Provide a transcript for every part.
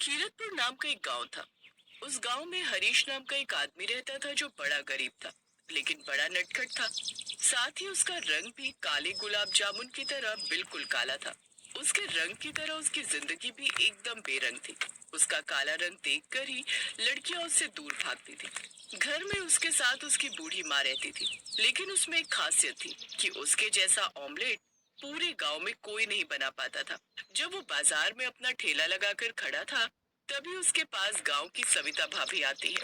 कीरतपुर नाम का एक गांव था। उस गांव में हरीश नाम का एक आदमी रहता था जो बड़ा गरीब था, लेकिन बड़ा नटखट था। साथ ही उसका रंग भी काले गुलाब जामुन की तरह बिल्कुल काला था। उसके रंग की तरह उसकी जिंदगी भी एकदम बेरंग थी। उसका काला रंग देखकर ही लड़कियां उससे दूर भागती थी। घर में उसके साथ उसकी बूढ़ी माँ रहती थी, लेकिन उसमें एक खासियत थी कि उसके जैसा ऑमलेट पूरे गांव में कोई नहीं बना पाता था। जब वो बाजार में अपना ठेला लगाकर खड़ा था, तभी उसके पास गांव की सविता भाभी आती है।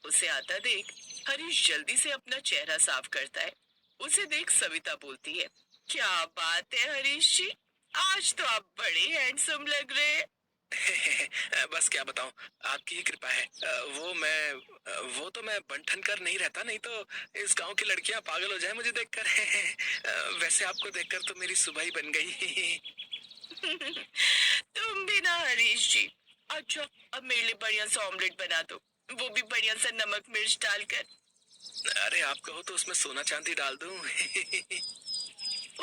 उसे आता देख हरीश जल्दी से अपना चेहरा साफ करता है। उसे देख सविता बोलती है, क्या बात है हरीश जी, आज तो आप बड़े हैंडसम लग रहे हैं। बस क्या बताऊं, आपकी ही कृपा है। वो तो मैं बंठन कर नहीं रहता, नहीं तो इस गांव की लड़कियां पागल हो जाए मुझे देखकर। वैसे आपको देखकर तो मेरी सुबह ही बन गई। तुम भी ना हरीश जी। अच्छा, अब मेरे लिए बढ़िया सा ऑमलेट बना दो, वो भी बढ़िया सा नमक मिर्च डालकर। अरे आप कहो तो उसमें सोना चांदी डाल दूं।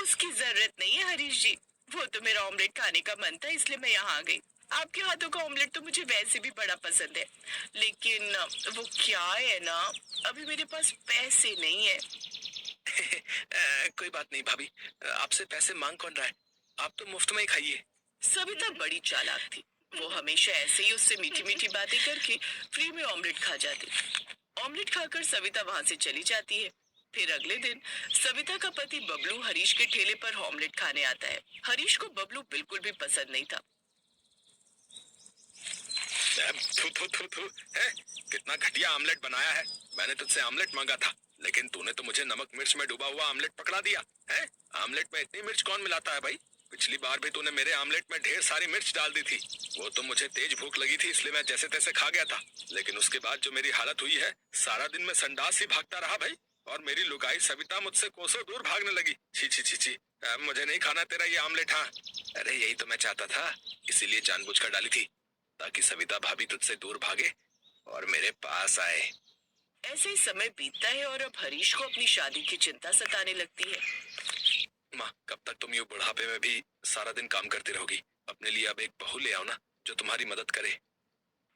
उसकी जरूरत नहीं है हरीश जी, वो तो मेरा ऑमलेट खाने का मन था इसलिए मैं यहाँ आ गई। आपके हाथों का ऑमलेट तो मुझे वैसे भी बड़ा पसंद है, लेकिन वो क्या है ना, अभी मेरे पास पैसे नहीं है। कोई बात नहीं भाभी, आपसे पैसे मांग कौन रहा है? आप तो मुफ्त में ही खाइए। सविता बड़ी चालाक थी। वो हमेशा ऐसे ही उससे मीठी मीठी बातें करके फ्री में ऑमलेट खा जाती। ऑमलेट खाकर सविता वहां से चली जाती है। फिर अगले दिन सविता का पति बबलू हरीश के ठेले पर ऑमलेट खाने आता है। हरीश को बबलू बिल्कुल भी पसंद नहीं था। थू थू थू थू है, कितना घटिया आमलेट बनाया है। मैंने तुझसे आमलेट मांगा था, लेकिन तूने तो मुझे नमक मिर्च में डूबा हुआ आमलेट पकड़ा दिया है। आमलेट में इतनी मिर्च कौन मिलाता है भाई? पिछली बार भी तूने मेरे आमलेट में ढेर सारी मिर्च डाल दी थी। वो तो मुझे तेज भूख लगी थी इसलिए मैं जैसे तैसे खा गया था, लेकिन उसके बाद जो मेरी हालत हुई है, सारा दिन मैं संडास ही भागता रहा भाई। और मेरी लुगाई सविता मुझसे कोसों दूर भागने लगी। छी छी छी छी, मुझे नहीं खाना तेरा ये आमलेट। हाँ, अरे यही तो मैं चाहता था, इसीलिए जानबूझकर डाली थी, ताकि सविता भाभी तुझसे दूर भागे और मेरे पास आए। ऐसे ही समय बीतता है और अब हरीश को अपनी शादी की चिंता सताने लगती है। माँ, कब तक तुम यूं बुढ़ापे में भी सारा दिन काम करती रहोगी? अपने लिए अब एक बहू ले आओ ना, जो तुम्हारी मदद करे।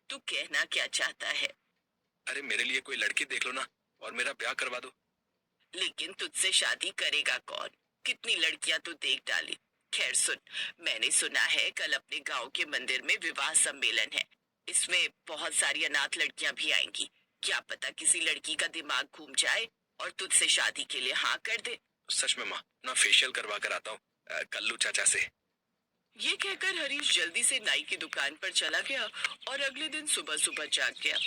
तू कहना क्या चाहता है? अरे मेरे लिए कोई लड़की देख लो ना, और मेरा ब्याह करवा दो। लेकिन तुझसे शादी करेगा कौन? कितनी लड़कियां तू देख डाली। खैर सुन, मैंने सुना है कल अपने गांव के मंदिर में विवाह सम्मेलन है। इसमें बहुत सारी अनाथ लड़कियां भी आएंगी। क्या पता किसी लड़की का दिमाग घूम जाए और तुझसे शादी के लिए हाँ कर दे। सच में माँ, ना फेशियल करवा कर आता हूँ कल्लू चाचा से। ये कहकर हरीश जल्दी से नाई की दुकान पर चला गया और अगले दिन सुबह सुबह जाग गया।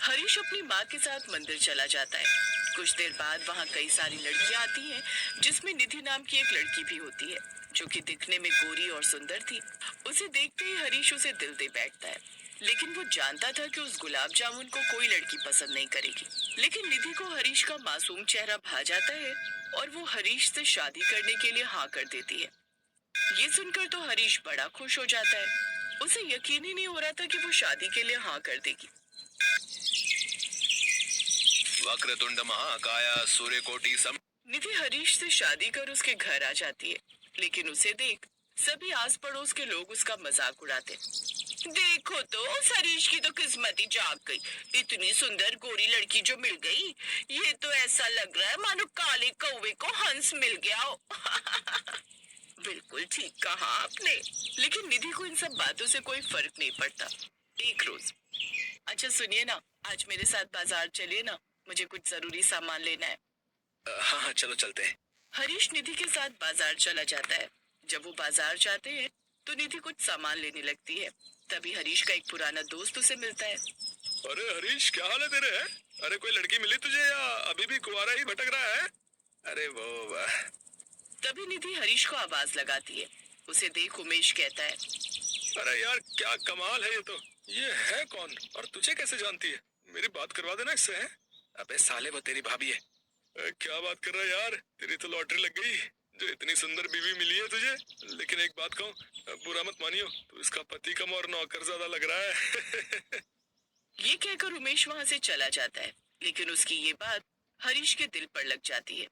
हरीश अपनी माँ के साथ मंदिर चला जाता है। कुछ देर बाद वहाँ कई सारी लड़कियाँ आती हैं, जिसमें निधि नाम की एक लड़की भी होती है, जो कि दिखने में गोरी और सुंदर थी। उसे देखते ही हरीश उसे दिल दे बैठता है, लेकिन वो जानता था कि उस गुलाब जामुन को कोई लड़की पसंद नहीं करेगी। लेकिन निधि को हरीश का मासूम चेहरा भा जाता है और वो हरीश से शादी करने के लिए हाँ कर देती है। ये सुनकर तो हरीश बड़ा खुश हो जाता है। उसे यकीन ही नहीं हो रहा था कि वो शादी के लिए हाँ कर देगी। वक्रतुंड महाकाय सूर्यकोटि सम। निधि हरीश से शादी कर उसके घर आ जाती है, लेकिन उसे देख सभी आस पड़ोस के लोग उसका मजाक उड़ाते। देखो तो उस हरीश की तो किस्मत ही जाग गई। इतनी सुंदर गोरी लड़की जो मिल गई, ये तो ऐसा लग रहा है मानो काले कौवे को हंस मिल गया हो। बिल्कुल ठीक कहा आपने। लेकिन निधि को इन सब बातों से कोई फर्क नहीं पड़ता। एक रोज, अच्छा सुनिए ना, आज मेरे साथ बाजार चलिए ना, मुझे कुछ जरूरी सामान लेना है। हाँ हाँ, चलो चलते हैं। हरीश निधि के साथ बाजार चला जाता है। जब वो बाजार जाते हैं तो निधि कुछ सामान लेने लगती है। तभी हरीश का एक पुराना दोस्त उसे मिलता है। अरे हरीश, क्या हाल है तेरे? है, अरे कोई लड़की मिली तुझे या अभी भी कुंवारा ही भटक रहा है? अरे वो तभी निधि हरीश को आवाज लगाती है। उसे देख उमेश कहता है, अरे यार, क्या कमाल है ये तो। ये है कौन और तुझे कैसे जानती है? मेरी बात करवा देना इससे। है, अबे साले वो तेरी भाभी है। क्या बात कर रहा है यार, तेरी तो लॉटरी लग गई, जो इतनी सुंदर बीवी मिली है तुझे। लेकिन एक बात कहूँ, बुरा मत मानियो, तू इसका पति कम और नौकर ज्यादा लग रहा है। ये कहकर उमेश वहां से चला जाता है। लेकिन उसकी ये बात हरीश के दिल पर लग जाती है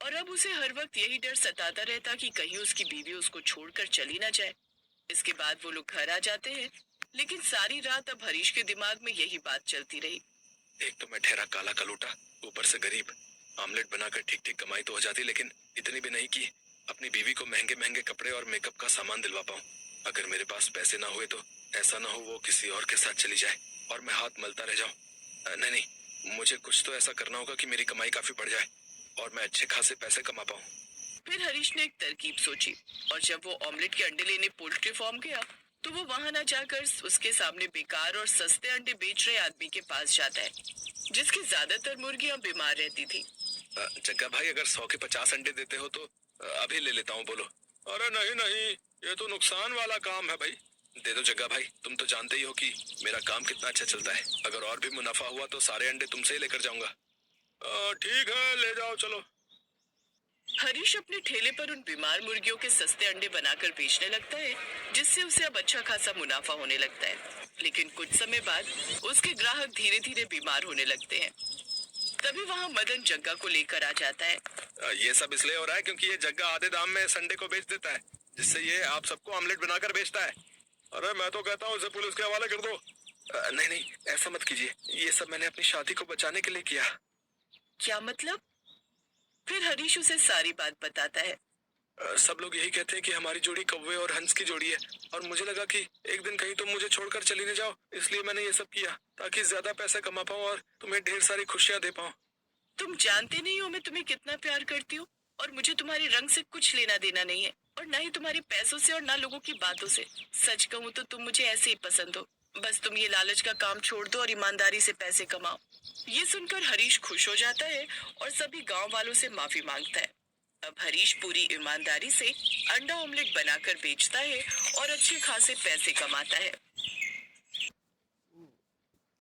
और अब उसे हर वक्त यही डर सताता रहता कि कहीं उसकी बीवी उसको छोड़कर चली ना जाए। इसके बाद वो लोग घर आ जाते हैं, लेकिन सारी रात अब हरीश के दिमाग में यही बात चलती रही। एक तो मैं ठहरा काला कलूटा, ऊपर से गरीब। आमलेट बनाकर ठीक ठीक कमाई तो हो जाती, लेकिन इतनी भी नहीं कि अपनी बीवी को महंगे महंगे कपड़े और मेकअप का सामान दिलवा पाऊं। अगर मेरे पास पैसे ना हुए तो ऐसा ना हो वो किसी और के साथ चली जाए और मैं हाथ मलता रह जाऊं। नहीं नहीं, मुझे कुछ तो ऐसा करना होगा कि मेरी कमाई काफी बढ़ जाए और मैं अच्छे खासे पैसे कमा पाऊं। फिर हरीश ने एक तरकीब सोची, और जब वो ऑमलेट के अंडे लेने पोल्ट्री फार्म गया तो वो वहां ना जाकर उसके सामने बेकार और सस्ते अंडे बेच रहे आदमी के पास जाता है, जिसकी ज्यादातर मुर्गियां बीमार रहती थी। जग्गा भाई, अगर 100 के 50 अंडे देते हो तो अभी ले लेता हूँ, बोलो। अरे नहीं नहीं, ये तो नुकसान वाला काम है भाई। दे दो जग्गा भाई, तुम तो जानते ही हो कि मेरा काम कितना अच्छा चलता है। अगर और भी मुनाफा हुआ तो सारे अंडे तुमसे ही लेकर जाऊंगा। ठीक है, ले जाओ, चलो। हरीश अपने ठेले पर उन बीमार मुर्गियों के सस्ते अंडे बनाकर बेचने लगता है, जिससे उसे अब अच्छा खासा मुनाफा होने लगता है। लेकिन कुछ समय बाद उसके ग्राहक धीरे धीरे बीमार होने लगते हैं। तभी वहाँ मदन जग्गा को लेकर आ जाता है। ये सब इसलिए हो रहा है क्योंकि ये जग्गा आधे दाम में संडे को बेच देता है, जिससे ये आप सबको ऑमलेट बनाकर बेचता है। अरे मैं तो कहता हूँ इसे पुलिस के हवाले कर दो। नहीं नहीं, ऐसा मत कीजिए, ये सब मैंने अपनी शादी को बचाने के लिए किया। क्या मतलब? फिर हरीश उसे सारी बात बताता है। सब लोग यही कहते हैं कि हमारी जोड़ी कौवे और हंस की जोड़ी है, और मुझे लगा कि एक दिन कहीं तुम मुझे छोड़कर चली न जाओ, इसलिए मैंने ये सब किया ताकि ज्यादा पैसा कमा पाऊं और तुम्हें ढेर सारी खुशियां दे पाऊं। तुम जानते नहीं हो मैं तुम्हें कितना प्यार करती हूँ, और मुझे तुम्हारे रंग से कुछ लेना देना नहीं है, और ना ही तुम्हारे पैसों से और ना लोगों की बातों से। सच कहूँ तो तुम मुझे ऐसे ही पसंद हो। बस तुम ये लालच का काम छोड़ दो और ईमानदारी से पैसे कमाओ। ये सुनकर हरीश खुश हो जाता है और सभी गांव वालों से माफी मांगता है। अब हरीश पूरी ईमानदारी से अंडा ऑमलेट बनाकर बेचता है और अच्छे खासे पैसे कमाता है।